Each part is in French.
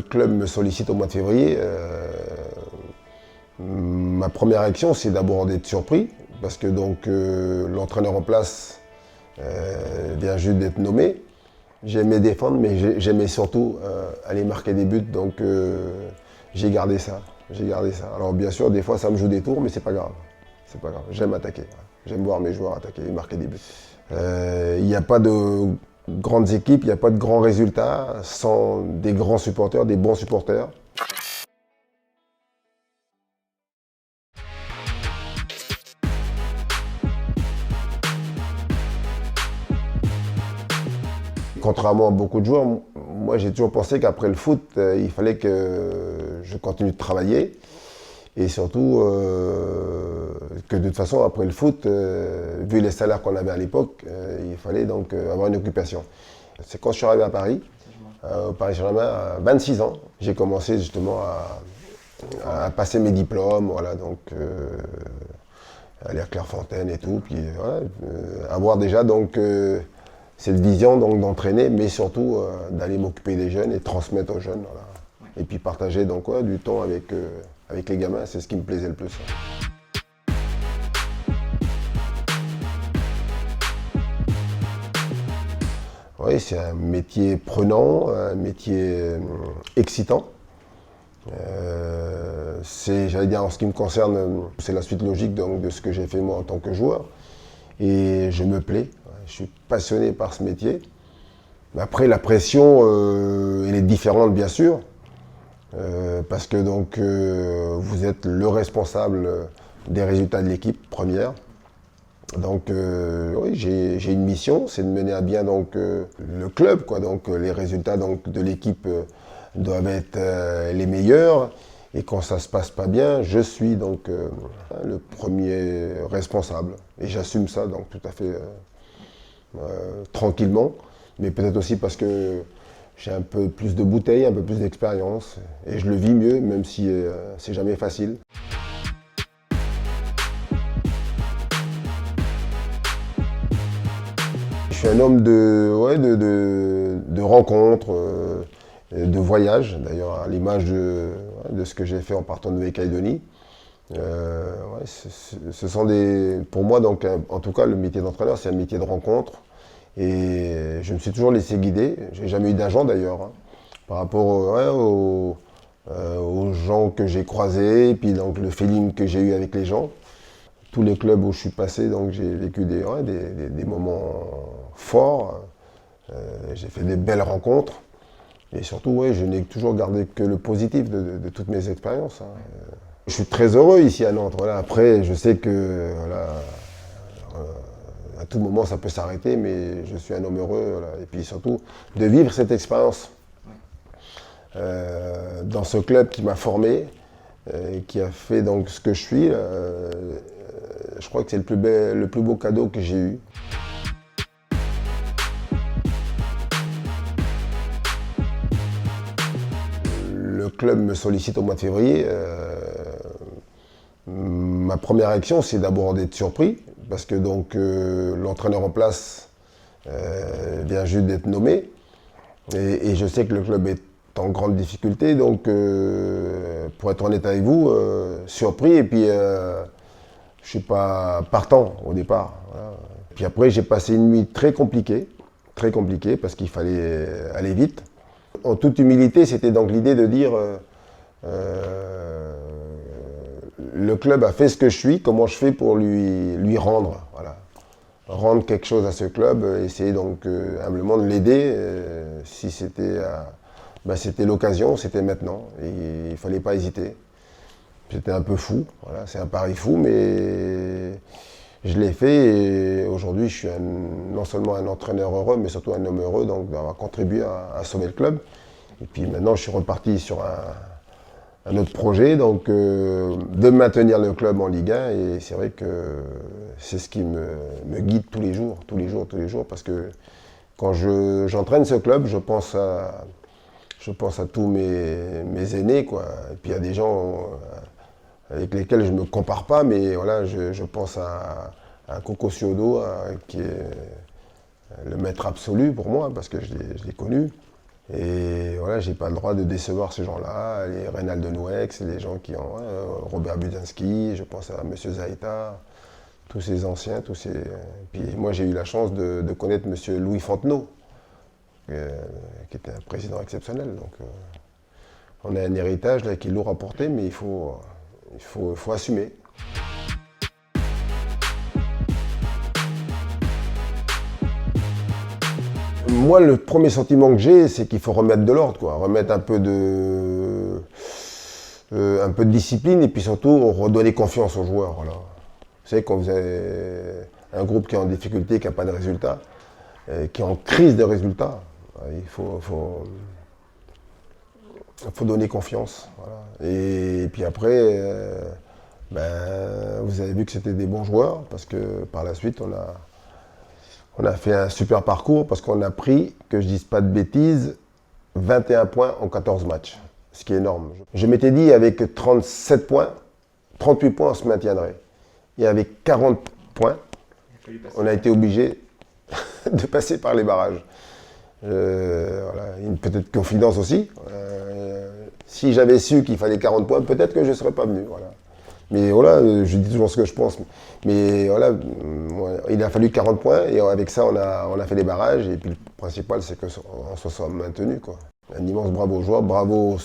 club me sollicite au mois de février, ma première réaction, c'est d'abord d'être surpris, parce que donc l'entraîneur en place vient juste d'être nommé. J'aimais défendre, mais j'aimais surtout aller marquer des buts, donc j'ai gardé ça. Alors bien sûr, des fois, ça me joue des tours, mais c'est pas grave. C'est pas grave. J'aime attaquer. J'aime voir mes joueurs attaquer et marquer des buts. Il n'y a pas de grandes équipes, il n'y a pas de grands résultats sans des grands supporters, des bons supporters. Contrairement à beaucoup de joueurs, moi j'ai toujours pensé qu'après le foot, il fallait que je continue de travailler. Et surtout que de toute façon, après le foot, vu les salaires qu'on avait à l'époque, il fallait donc avoir une occupation. C'est quand je suis arrivé à Paris, au Paris Saint-Germain, à 26 ans, j'ai commencé justement à passer mes diplômes, voilà, donc aller à Clairefontaine et tout, puis voilà, avoir déjà donc cette vision donc d'entraîner, mais surtout d'aller m'occuper des jeunes et transmettre aux jeunes, voilà. Et puis partager donc du temps avec les gamins, c'est ce qui me plaisait le plus. Oui, c'est un métier prenant, un métier excitant. J'allais dire, en ce qui me concerne, c'est la suite logique donc, de ce que j'ai fait moi en tant que joueur. Et je me plais, je suis passionné par ce métier. Mais après, la pression, elle est différente bien sûr. Parce que donc vous êtes le responsable des résultats de l'équipe première. Donc oui, j'ai une mission, c'est de mener à bien donc le club, quoi. Donc les résultats donc de l'équipe doivent être les meilleurs. Et quand ça se passe pas bien, je suis donc le premier responsable. Et j'assume ça donc tout à fait tranquillement. Mais peut-être aussi parce que j'ai un peu plus de bouteilles, un peu plus d'expérience et je le vis mieux, même si c'est jamais facile. Je suis un homme de rencontres, de voyages, d'ailleurs à l'image de ce que j'ai fait en partant de Nouvelle-Calédonie. Ce sont pour moi, donc, en tout cas, le métier d'entraîneur, c'est un métier de rencontre. Et je me suis toujours laissé guider. J'ai jamais eu d'agent d'ailleurs, hein, par rapport aux gens que j'ai croisés, et puis donc le feeling que j'ai eu avec les gens. Tous les clubs où je suis passé, donc j'ai vécu des moments forts. J'ai fait des belles rencontres. Et surtout, je n'ai toujours gardé que le positif de toutes mes expériences, hein. Je suis très heureux ici à Nantes. Voilà. Après, je sais que voilà, à tout moment, ça peut s'arrêter, mais je suis un homme heureux. Voilà. Et puis surtout, de vivre cette expérience dans ce club qui m'a formé, qui a fait donc ce que je suis. Je crois que c'est le plus beau cadeau que j'ai eu. Le club me sollicite au mois de février. Ma première réaction, c'est d'abord d'être surpris, parce que donc l'entraîneur en place vient juste d'être nommé, et je sais que le club est en grande difficulté, donc pour être honnête avec vous, surpris, et puis je suis pas partant au départ. Voilà. Puis après, j'ai passé une nuit très compliquée, parce qu'il fallait aller vite. En toute humilité, c'était donc l'idée de dire le club a fait ce que je suis, comment je fais pour lui rendre, voilà. Rendre quelque chose à ce club, essayer donc humblement de l'aider. Si c'était c'était l'occasion, c'était maintenant, et il ne fallait pas hésiter. J'étais un peu fou, voilà, c'est un pari fou, mais je l'ai fait, et aujourd'hui je suis non seulement un entraîneur heureux, mais surtout un homme heureux donc d'avoir contribué à sauver le club. Et puis maintenant je suis reparti sur un autre projet, donc de maintenir le club en Ligue 1, et c'est vrai que c'est ce qui me guide tous les jours, parce que quand j'entraîne ce club, je pense à tous mes aînés, quoi. Et puis il y a des gens avec lesquels je ne me compare pas, mais voilà, je pense à Coco Ciodo, qui est le maître absolu pour moi, parce que je l'ai connu. Et voilà, j'ai pas le droit de décevoir ces gens-là, les Reynald Nouex, les gens qui ont Robert Budzinski, je pense à M. Zaïta, tous ces anciens, Puis moi j'ai eu la chance de connaître M. Louis Fontenot, qui était un président exceptionnel. Donc on a un héritage là, qui est lourd à porter, mais il faut assumer. Moi, le premier sentiment que j'ai, c'est qu'il faut remettre de l'ordre, quoi. Remettre un peu de discipline et puis surtout redonner confiance aux joueurs. Voilà. Vous savez, quand vous avez un groupe qui est en difficulté, qui n'a pas de résultats, qui est en crise de résultats, il faut donner confiance. Voilà. Et puis après, vous avez vu que c'était des bons joueurs parce que par la suite, on a fait un super parcours parce qu'on a pris, que je ne dise pas de bêtises, 21 points en 14 matchs, ce qui est énorme. Je m'étais dit avec 37 points, 38 points on se maintiendrait. Et avec 40 points, on a été obligé de passer par les barrages. Voilà, une petite confidence aussi. Si j'avais su qu'il fallait 40 points, peut-être que je ne serais pas venu. Voilà. Mais voilà, je dis toujours ce que je pense. Mais voilà, il a fallu 40 points et avec ça, on a fait les barrages. Et puis le principal, c'est qu'on se soit maintenu, quoi. Un immense bravo aux joueurs, bravo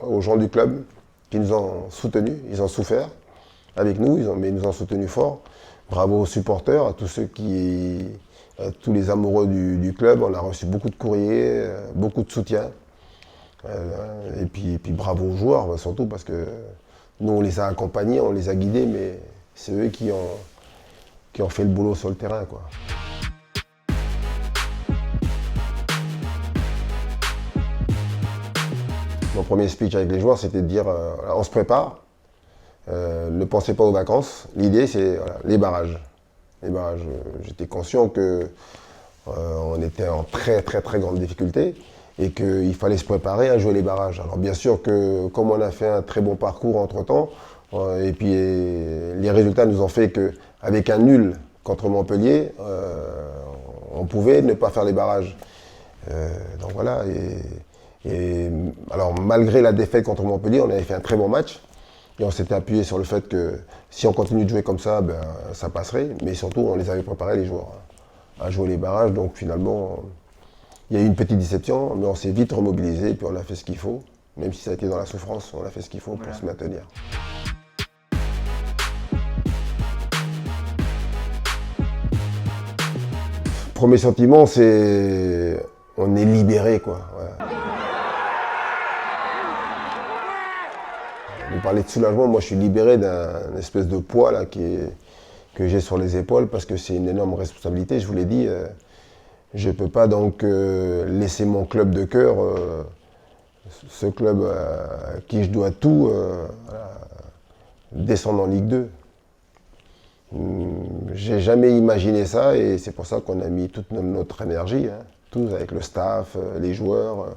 aux gens du club qui nous ont soutenus. Ils ont souffert avec nous, mais ils nous ont soutenus fort. Bravo aux supporters, à tous tous les amoureux du club. On a reçu beaucoup de courriers, beaucoup de soutien. Et puis bravo aux joueurs, surtout parce que nous, on les a accompagnés, on les a guidés, mais c'est eux qui ont fait le boulot sur le terrain, quoi. Mon premier speech avec les joueurs, c'était de dire on se prépare, ne pensez pas aux vacances. L'idée, c'est les barrages. Les barrages. J'étais conscient qu'on était en très très très grande difficulté et qu'il fallait se préparer à jouer les barrages. Alors bien sûr que comme on a fait un très bon parcours entre-temps, et puis les résultats nous ont fait qu'avec un nul contre Montpellier, on pouvait ne pas faire les barrages. Donc voilà. Alors malgré la défaite contre Montpellier, on avait fait un très bon match. Et on s'était appuyé sur le fait que si on continue de jouer comme ça, ça passerait. Mais surtout, on les avait préparés, les joueurs, à jouer les barrages. Donc finalement, il y a eu une petite déception, mais on s'est vite remobilisé, puis on a fait ce qu'il faut. Même si ça a été dans la souffrance, on a fait ce qu'il faut pour se maintenir. Premier sentiment, c'est on est libéré, quoi. Ouais. Vous parlez de soulagement, moi je suis libéré d'un espèce de poids là, que j'ai sur les épaules parce que c'est une énorme responsabilité, je vous l'ai dit. Je ne peux pas donc laisser mon club de cœur, ce club à qui je dois tout, descendre en Ligue 2. J'ai jamais imaginé ça et c'est pour ça qu'on a mis toute notre énergie, tous avec le staff, les joueurs,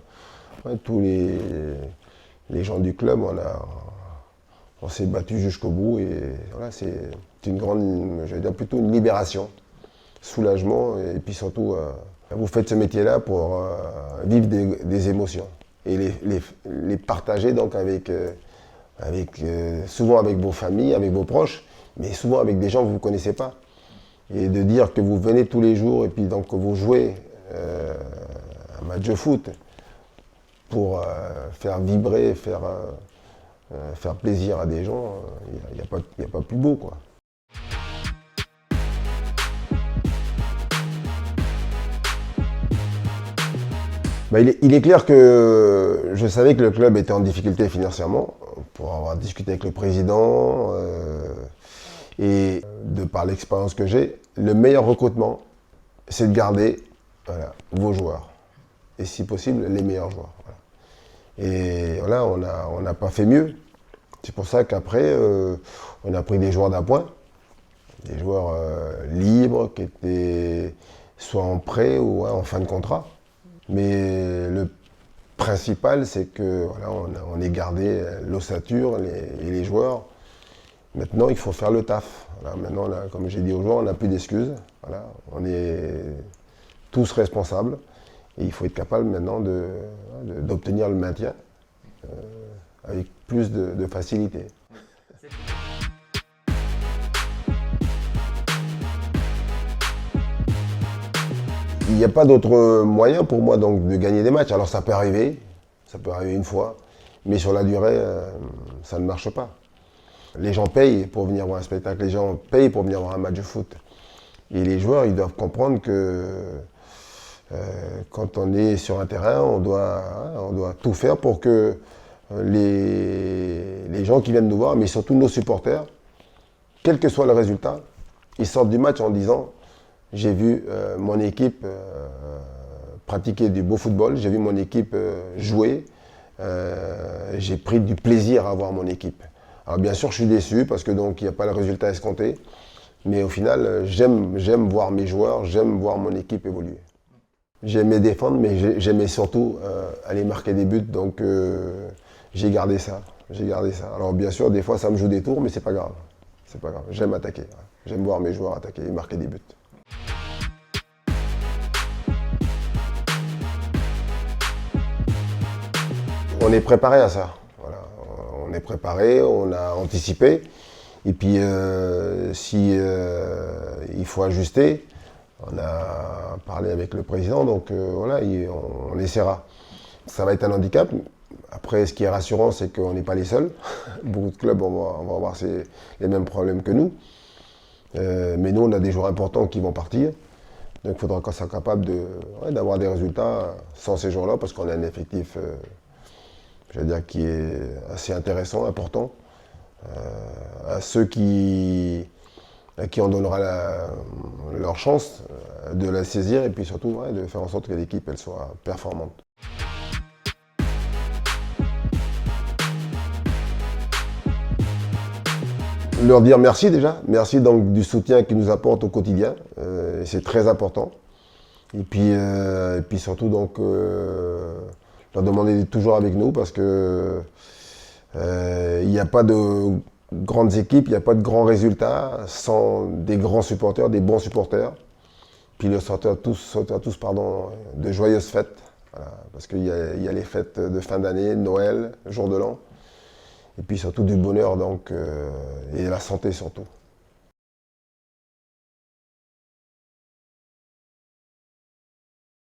tous les gens du club, on s'est battu jusqu'au bout et voilà, c'est une grande, je vais dire plutôt une libération, soulagement et puis surtout, vous faites ce métier-là pour vivre des émotions et les partager donc souvent avec vos familles, avec vos proches, mais souvent avec des gens que vous ne connaissez pas. Et de dire que vous venez tous les jours et puis donc que vous jouez un match de foot pour faire vibrer, faire plaisir à des gens, il n'y a pas plus beau, quoi. Il est clair que je savais que le club était en difficulté financièrement, pour avoir discuté avec le président et de par l'expérience que j'ai, le meilleur recrutement, c'est de garder vos joueurs et si possible les meilleurs joueurs. Voilà. Et voilà, on n'a pas fait mieux. C'est pour ça qu'après, on a pris des joueurs d'appoint, des joueurs libres qui étaient soit en prêt ou en fin de contrat. Mais le principal, c'est que voilà, on ait gardé l'ossature et les joueurs. Maintenant, il faut faire le taf. Voilà, maintenant, là, comme j'ai dit aux joueurs, on n'a plus d'excuses. Voilà, on est tous responsables. Et il faut être capable maintenant d'obtenir le maintien avec plus de facilité. Il n'y a pas d'autre moyen pour moi donc, de gagner des matchs. Alors ça peut arriver une fois, mais sur la durée, ça ne marche pas. Les gens payent pour venir voir un spectacle, les gens payent pour venir voir un match de foot. Et les joueurs, ils doivent comprendre que quand on est sur un terrain, on doit tout faire pour que les gens qui viennent nous voir, mais surtout nos supporters, quel que soit le résultat, ils sortent du match en disant « J'ai vu mon équipe pratiquer du beau football, j'ai vu mon équipe jouer, j'ai pris du plaisir à voir mon équipe. » Alors bien sûr, je suis déçu parce que donc il n'y a pas le résultat escompté, mais au final, j'aime voir mes joueurs, j'aime voir mon équipe évoluer. J'aimais défendre, mais j'aimais surtout aller marquer des buts, donc j'ai gardé ça. Alors bien sûr, des fois, ça me joue des tours, mais c'est pas grave. C'est pas grave. J'aime attaquer. Ouais. J'aime voir mes joueurs attaquer et marquer des buts. On est préparé à ça. Voilà. On est préparé, on a anticipé. Et puis, si il faut ajuster, on a parlé avec le président, donc voilà, on essaiera. Ça va être un handicap. Après, ce qui est rassurant, c'est qu'on n'est pas les seuls. Beaucoup de clubs vont avoir les mêmes problèmes que nous. Mais nous, on a des joueurs importants qui vont partir. Donc, il faudra qu'on soit capable d'avoir des résultats sans ces joueurs-là, parce qu'on a un effectif, je veux dire, qui est assez intéressant, important. À ceux à qui on donnera leur chance de la saisir et puis surtout de faire en sorte que l'équipe elle soit performante. Leur dire merci déjà, merci donc du soutien qu'ils nous apportent au quotidien, c'est très important. Et puis surtout donc leur demander d'être toujours avec nous parce que il n'y a pas de grandes équipes, il n'y a pas de grands résultats sans des grands supporters, des bons supporters. Puis leur souhaiter à tous de joyeuses fêtes, voilà, parce qu'il y a les fêtes de fin d'année, Noël, jour de l'an, et puis surtout du bonheur donc, et de la santé surtout.